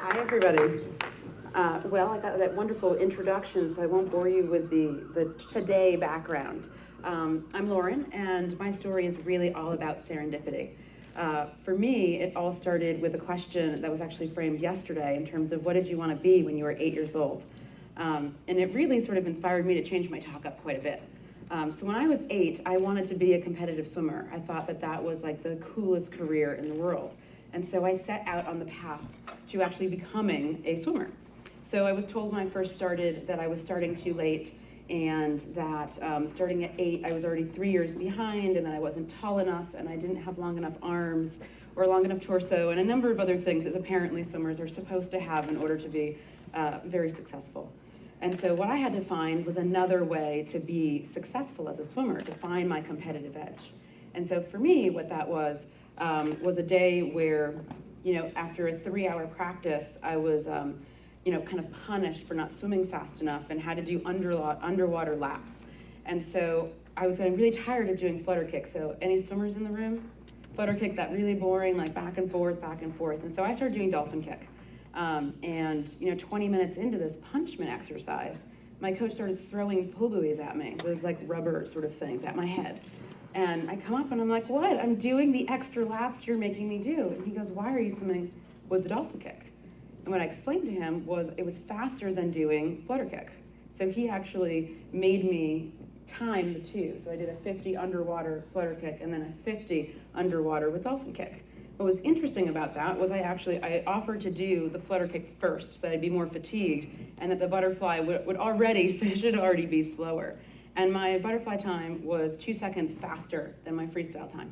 Hi, everybody. Well, I got that wonderful introduction, so I won't bore you with the today background. I'm Lauren, and my story is really all about serendipity. For me, it all started with a question that was actually framed yesterday in terms of what did you want to be when you were 8 years old? And it really sort of inspired me to change my talk up quite a bit. So when I was 8, I wanted to be a competitive swimmer. I thought that that was like the coolest career in the world. And so I set out on the path to actually becoming a swimmer. So I was told when I first started that I was starting too late, and that starting at 8, I was already 3 years behind, and that I wasn't tall enough, and I didn't have long enough arms, or long enough torso, and a number of other things that apparently swimmers are supposed to have in order to be very successful. And so what I had to find was another way to be successful as a swimmer, to find my competitive edge. And so for me, what that was a day where, after a 3-hour practice, I was, kind of punished for not swimming fast enough and had to do underwater laps. And so I was getting really tired of doing flutter kick. So any swimmers in the room? Flutter kick, that really boring, like back and forth, back and forth. And so I started doing dolphin kick. 20 minutes into this punchman exercise, my coach started throwing pull buoys at me, those like rubber sort of things at my head. And I come up and I'm like, what? I'm doing the extra laps you're making me do. And he goes, why are you swimming with the dolphin kick? And what I explained to him was it was faster than doing flutter kick. So he actually made me time the two. So I did a 50 underwater flutter kick and then a 50 underwater with dolphin kick. What was interesting about that was I offered to do the flutter kick first so that I'd be more fatigued, and that the butterfly should already be slower. And my butterfly time was 2 seconds faster than my freestyle time,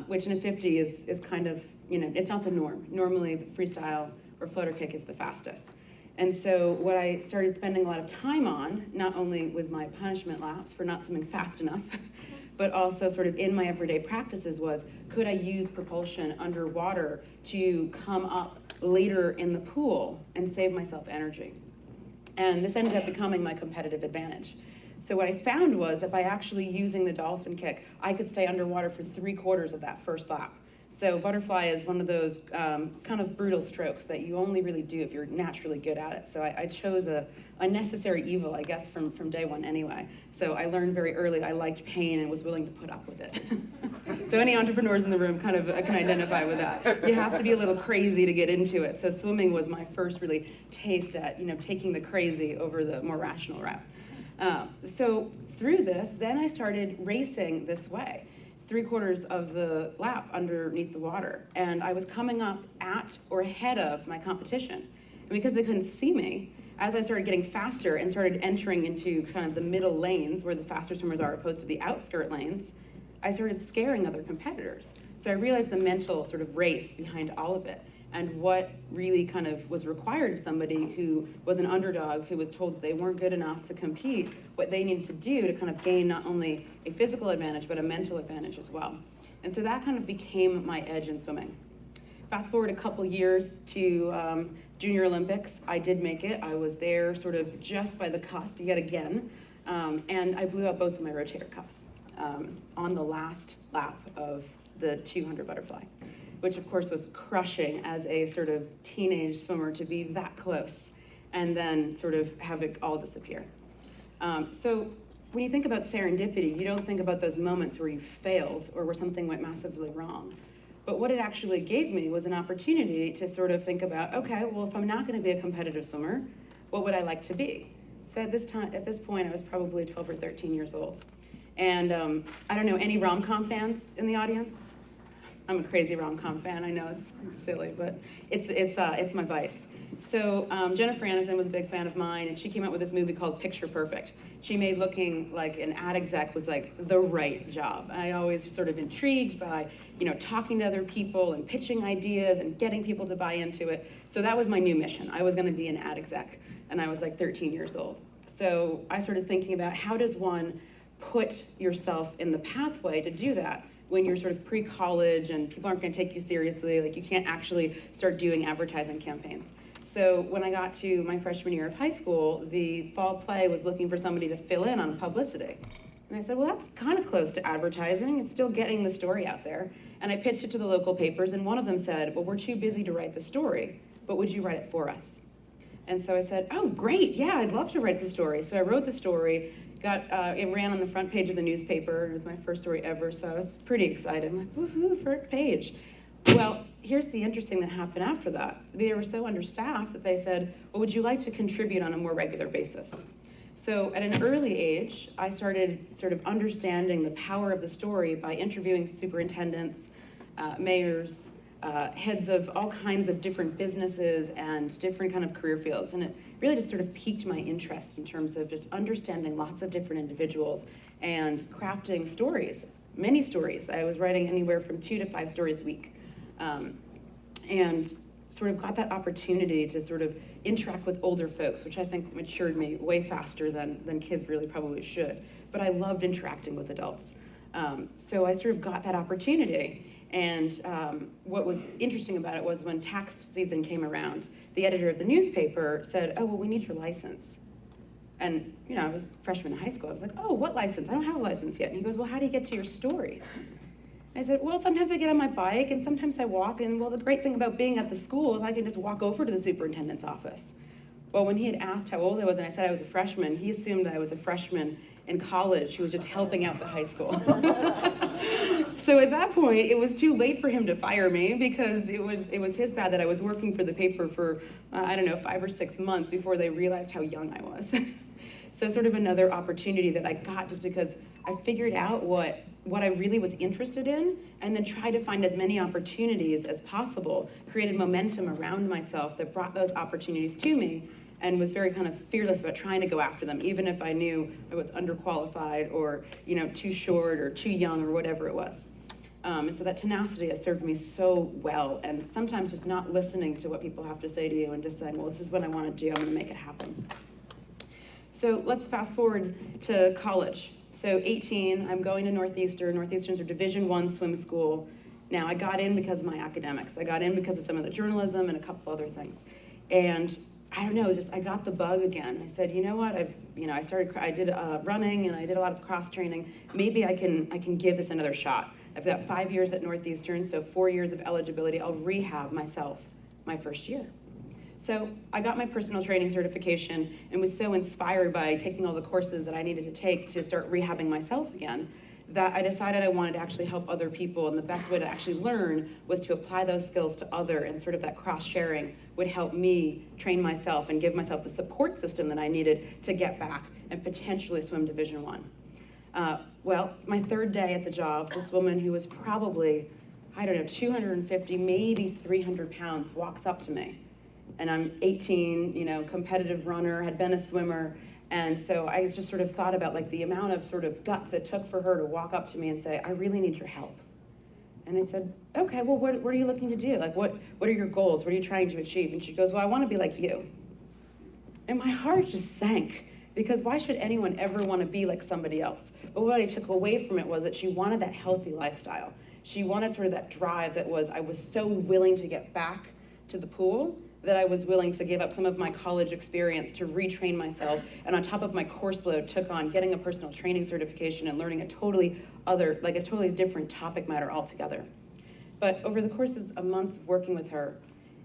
which in a 50 is kind of, it's not the norm. Normally the freestyle or flutter kick is the fastest. And so what I started spending a lot of time on, not only with my punishment laps for not swimming fast enough, but also sort of in my everyday practices was, could I use propulsion underwater to come up later in the pool and save myself energy? And this ended up becoming my competitive advantage. So what I found was that by actually using the dolphin kick, I could stay underwater for 3/4 of that first lap. So butterfly is one of those kind of brutal strokes that you only really do if you're naturally good at it. So I chose a necessary evil, I guess, from day one anyway. So I learned very early I liked pain and was willing to put up with it. So any entrepreneurs in the room kind of can identify with that. You have to be a little crazy to get into it. So swimming was my first really taste at taking the crazy over the more rational route. So through this, then I started racing this way. 3/4 of the lap underneath the water. And I was coming up at or ahead of my competition. And because they couldn't see me, as I started getting faster and started entering into kind of the middle lanes where the faster swimmers are opposed to the outskirt lanes, I started scaring other competitors. So I realized the mental sort of race behind all of it and what really kind of was required of somebody who was an underdog, who was told that they weren't good enough to compete, what they needed to do to kind of gain not only a physical advantage, but a mental advantage as well. And so that kind of became my edge in swimming. Fast forward a couple years to Junior Olympics. I did make it. I was there sort of just by the cusp yet again. And I blew out both of my rotator cuffs on the last lap of the 200 butterfly, which of course was crushing as a sort of teenage swimmer to be that close and then sort of have it all disappear. So when you think about serendipity, you don't think about those moments where you failed or where something went massively wrong. But what it actually gave me was an opportunity to sort of think about, okay, well, if I'm not going to be a competitive swimmer, what would I like to be? So at this point, I was probably 12 or 13 years old. And I don't know, any rom-com fans in the audience? I'm a crazy rom-com fan. I know it's silly, but it's my vice. So Jennifer Aniston was a big fan of mine, and she came out with this movie called Picture Perfect. She made looking like an ad exec was like the right job. I always was sort of intrigued by talking to other people and pitching ideas and getting people to buy into it. So that was my new mission. I was going to be an ad exec, and I was like 13 years old. So I started thinking about how does one put yourself in the pathway to do that when you're sort of pre-college and people aren't going to take you seriously, like you can't actually start doing advertising campaigns. So when I got to my freshman year of high school, the fall play was looking for somebody to fill in on publicity. And I said, well, that's kind of close to advertising. It's still getting the story out there. And I pitched it to the local papers, and one of them said, well, we're too busy to write the story. but would you write it for us? And so I said, oh, great, yeah, I'd love to write the story. So I wrote the story, it ran on the front page of the newspaper. It was my first story ever, so I was pretty excited. I'm like, woohoo, front page. Well, here's the interesting that happened after that. They were so understaffed that they said, well, would you like to contribute on a more regular basis? So at an early age, I started sort of understanding the power of the story by interviewing superintendents, mayors, heads of all kinds of different businesses and different kind of career fields. And it really just sort of piqued my interest in terms of just understanding lots of different individuals and crafting stories, many stories. I was writing anywhere from 2 to 5 stories a week. And sort of got that opportunity to sort of interact with older folks, which I think matured me way faster than kids really probably should. But I loved interacting with adults. So I sort of got that opportunity. And what was interesting about it was when tax season came around, the editor of the newspaper said, oh, well, we need your license. And, you know, I was a freshman in high school. I was like, oh, what license? I don't have a license yet. And he goes, well, how do you get to your stories? I said, well, sometimes I get on my bike and sometimes I walk, and well, the great thing about being at the school is I can just walk over to the superintendent's office. Well, when he had asked how old I was and I said I was a freshman, he assumed that I was a freshman in college who was just helping out the high school. So at that point, it was too late for him to fire me because it was his bad that I was working for the paper for, I don't know, 5 or 6 months before they realized how young I was. So sort of another opportunity that I got just because I figured out what I really was interested in and then tried to find as many opportunities as possible, created momentum around myself that brought those opportunities to me and was very kind of fearless about trying to go after them, even if I knew I was underqualified or, you know, too short or too young or whatever it was. And so that tenacity has served me so well, and sometimes just not listening to what people have to say to you and just saying, well, this is what I want to do, I'm going to make it happen. So let's fast forward to college. So 18, I'm going to Northeastern. Northeastern's a Division I swim school. Now, I got in because of my academics. I got in because of some of the journalism and a couple other things. And I don't know, just I got the bug again. I said, you know what? I did running and I did a lot of cross training. Maybe I can give this another shot. I've got 5 years at Northeastern, so 4 years of eligibility. I'll rehab myself my first year. So I got my personal training certification and was so inspired by taking all the courses that I needed to take to start rehabbing myself again that I decided I wanted to actually help other people, and the best way to actually learn was to apply those skills to other, and sort of that cross-sharing would help me train myself and give myself the support system that I needed to get back and potentially swim Division I. Well, my third day at the job, this woman who was probably, I don't know, 250, maybe 300 pounds walks up to me. And I'm 18, you know, competitive runner, had been a swimmer. And so I just sort of thought about like the amount of sort of guts it took for her to walk up to me and say, I really need your help. And I said, okay, well, what are you looking to do? Like, what are your goals? What are you trying to achieve? And she goes, well, I want to be like you. And my heart just sank, because why should anyone ever want to be like somebody else? But what I took away from it was that she wanted that healthy lifestyle. She wanted sort of that drive that was, I was so willing to get back to the pool that I was willing to give up some of my college experience to retrain myself, and on top of my course load took on getting a personal training certification and learning a totally different topic matter altogether. But over the courses of months of working with her,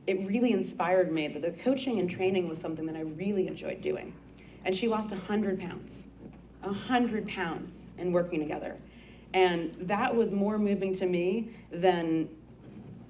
it really inspired me that the coaching and training was something that I really enjoyed doing. And she lost 100 pounds in working together. And that was more moving to me than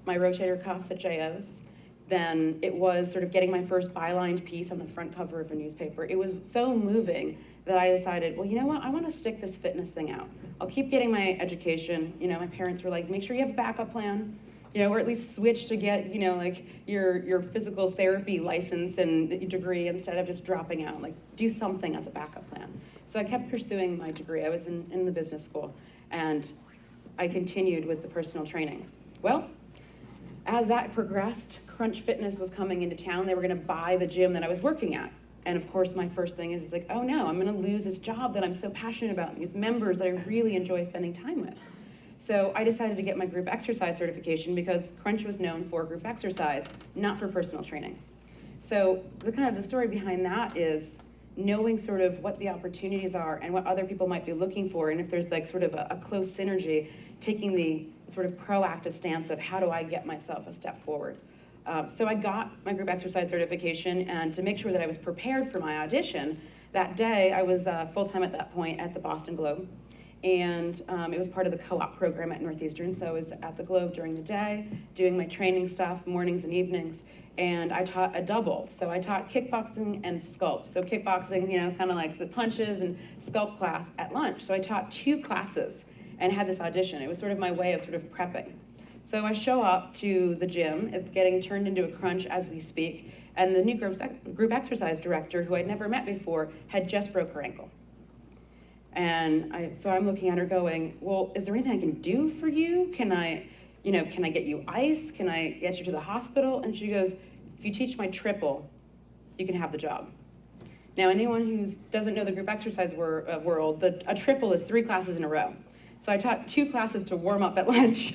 my rotator cuffs at JO's, than it was sort of getting my first bylined piece on the front cover of a newspaper. It was so moving that I decided, well, you know what? I want to stick this fitness thing out. I'll keep getting my education. You know, my parents were like, make sure you have a backup plan, you know, or at least switch to get, you know, like your physical therapy license and degree instead of just dropping out. Like, do something as a backup plan. So I kept pursuing my degree. I was in the business school, and I continued with the personal training. Well, as that progressed, Crunch Fitness was coming into town. They were going to buy the gym that I was working at. And of course, my first thing is like, oh no, I'm going to lose this job that I'm so passionate about, and these members that I really enjoy spending time with. So I decided to get my group exercise certification because Crunch was known for group exercise, not for personal training. So the story behind that is knowing sort of what the opportunities are and what other people might be looking for, and if there's like sort of a close synergy, taking the sort of proactive stance of how do I get myself a step forward. So I got my group exercise certification, and to make sure that I was prepared for my audition, that day I was full-time at that point at the Boston Globe, and it was part of the co-op program at Northeastern, so I was at the Globe during the day, doing my training stuff, mornings and evenings, and I taught a double. So I taught kickboxing and sculpt. So kickboxing, kind of like the punches, and sculpt class at lunch. So I taught 2 classes and had this audition. It was sort of my way of sort of prepping. So I show up to the gym. It's getting turned into a crunch as we speak. And the new group exercise director, who I'd never met before, had just broke her ankle. And so I'm looking at her going, well, is there anything I can do for you? Can I get you ice? Can I get you to the hospital? And she goes, if you teach my triple, you can have the job. Now, anyone who doesn't know the group exercise world, a triple is 3 classes in a row. So I taught 2 classes to warm up at lunch,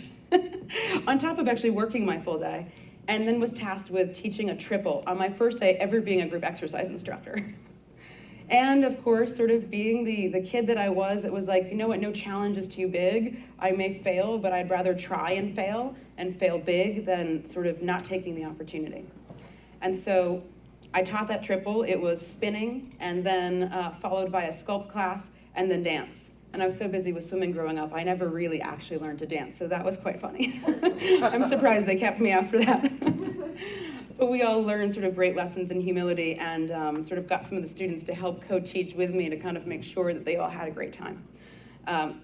on top of actually working my full day, and then was tasked with teaching a triple on my first day ever being a group exercise instructor. And of course, sort of being the kid that I was, it was like, you know what, no challenge is too big. I may fail, but I'd rather try and fail big than sort of not taking the opportunity. And so I taught that triple. It was spinning, and then followed by a sculpt class, and then dance. And I was so busy with swimming growing up, I never really actually learned to dance, so that was quite funny. I'm surprised they kept me after that. But we all learned sort of great lessons in humility, and sort of got some of the students to help co-teach with me to kind of make sure that they all had a great time.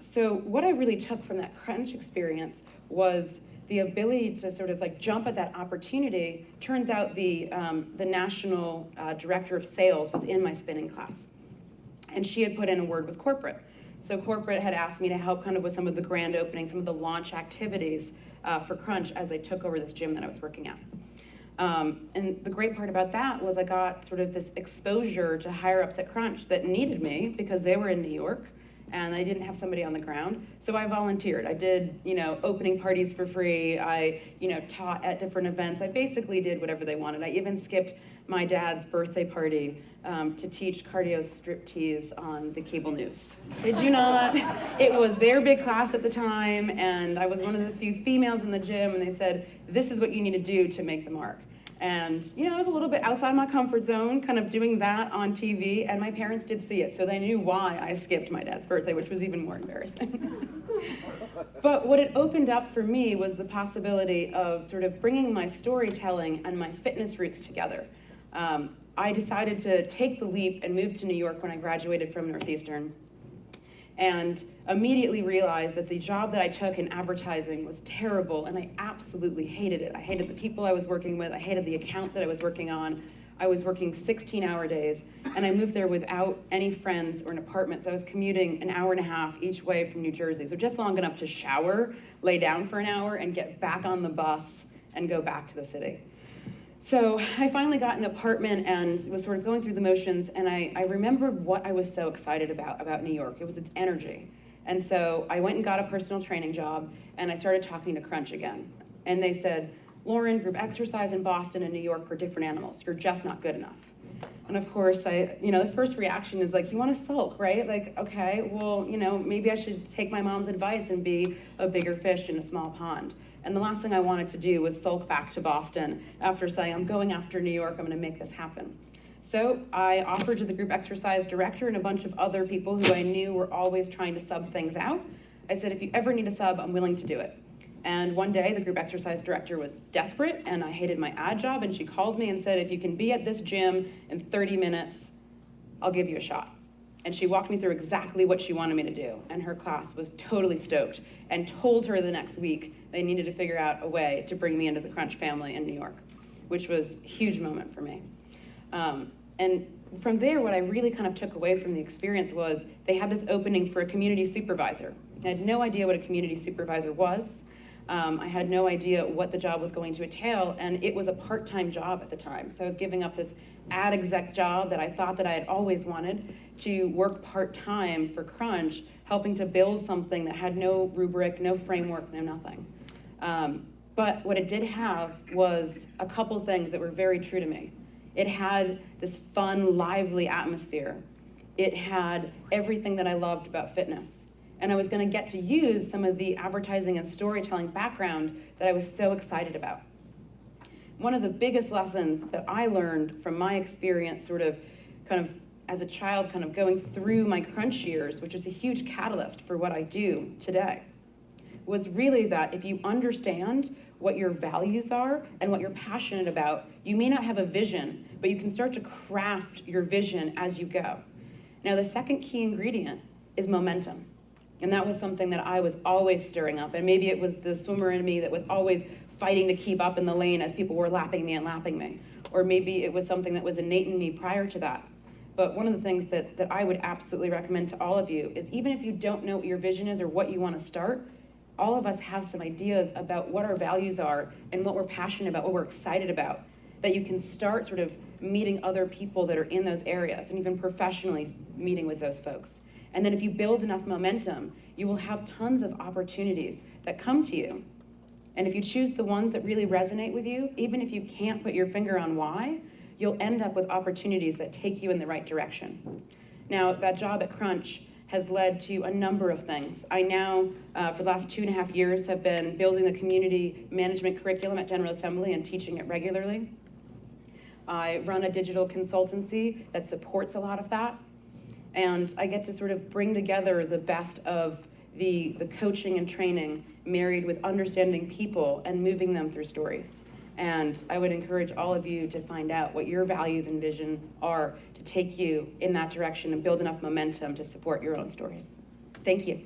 So what I really took from that crunch experience was the ability to sort of like jump at that opportunity. Turns out the national director of sales was in my spinning class, and she had put in a word with corporate. So corporate had asked me to help kind of with some of the grand openings, some of the launch activities for Crunch as they took over this gym that I was working at. And the great part about that was I got sort of this exposure to higher ups at Crunch that needed me because they were in New York and I didn't have somebody on the ground. So I volunteered. I did, opening parties for free. I, taught at different events. I basically did whatever they wanted. I even skipped my dad's birthday party to teach cardio striptease on the cable news. Did you not? It was their big class at the time, and I was one of the few females in the gym, and they said, this is what you need to do to make the mark. And, I was a little bit outside my comfort zone, kind of doing that on TV, and my parents did see it, so they knew why I skipped my dad's birthday, which was even more embarrassing. But what it opened up for me was the possibility of sort of bringing my storytelling and my fitness roots together. I decided to take the leap and move to New York when I graduated from Northeastern, and immediately realized that the job that I took in advertising was terrible, and I absolutely hated it. I hated the people I was working with. I hated the account that I was working on. I was working 16-hour days, and I moved there without any friends or an apartment, so I was commuting an hour and a half each way from New Jersey, so just long enough to shower, lay down for an hour, and get back on the bus and go back to the city. So I finally got an apartment and was sort of going through the motions, and I remembered what I was so excited about New York. It was its energy. And so I went and got a personal training job, and I started talking to Crunch again. And they said, Lauren, group exercise in Boston and New York are different animals. You're just not good enough. And of course, the first reaction is like, you want to sulk, right? Like, okay, well, maybe I should take my mom's advice and be a bigger fish in a small pond. And the last thing I wanted to do was sulk back to Boston after saying, I'm going after New York, I'm gonna make this happen. So I offered to the group exercise director and a bunch of other people who I knew were always trying to sub things out. I said, if you ever need a sub, I'm willing to do it. And one day the group exercise director was desperate and I hated my ad job, and she called me and said, if you can be at this gym in 30 minutes, I'll give you a shot. And she walked me through exactly what she wanted me to do. And her class was totally stoked and told her the next week they needed to figure out a way to bring me into the Crunch family in New York, which was a huge moment for me. And from there, what I really kind of took away from the experience was they had this opening for a community supervisor. I had no idea what a community supervisor was. I had no idea what the job was going to entail, and it was a part-time job at the time. So I was giving up this ad exec job that I thought that I had always wanted to work part-time for Crunch, helping to build something that had no rubric, no framework, no nothing. But what it did have was a couple things that were very true to me. It had this fun, lively atmosphere. It had everything that I loved about fitness. And I was gonna get to use some of the advertising and storytelling background that I was so excited about. one of the biggest lessons that I learned from my experience kind of as a child, kind of going through my crunch years, which was a huge catalyst for what I do today, was really that if you understand what your values are and what you're passionate about, you may not have a vision, but you can start to craft your vision as you go. Now, the second key ingredient is momentum. And that was something that I was always stirring up. And maybe it was the swimmer in me that was always fighting to keep up in the lane as people were lapping me. Or maybe it was something that was innate in me prior to that. But one of the things that I would absolutely recommend to all of you is, even if you don't know what your vision is or what you want to start, all of us have some ideas about what our values are and what we're passionate about, what we're excited about, that you can start sort of meeting other people that are in those areas, and even professionally meeting with those folks. And then if you build enough momentum, you will have tons of opportunities that come to you. And if you choose the ones that really resonate with you, even if you can't put your finger on why, you'll end up with opportunities that take you in the right direction. Now, that job at Crunch has led to a number of things. I now, for the last 2.5 years, have been building the community management curriculum at General Assembly and teaching it regularly. I run a digital consultancy that supports a lot of that. And I get to sort of bring together the best of the coaching and training married with understanding people and moving them through stories. And I would encourage all of you to find out what your values and vision are to take you in that direction and build enough momentum to support your own stories. Thank you.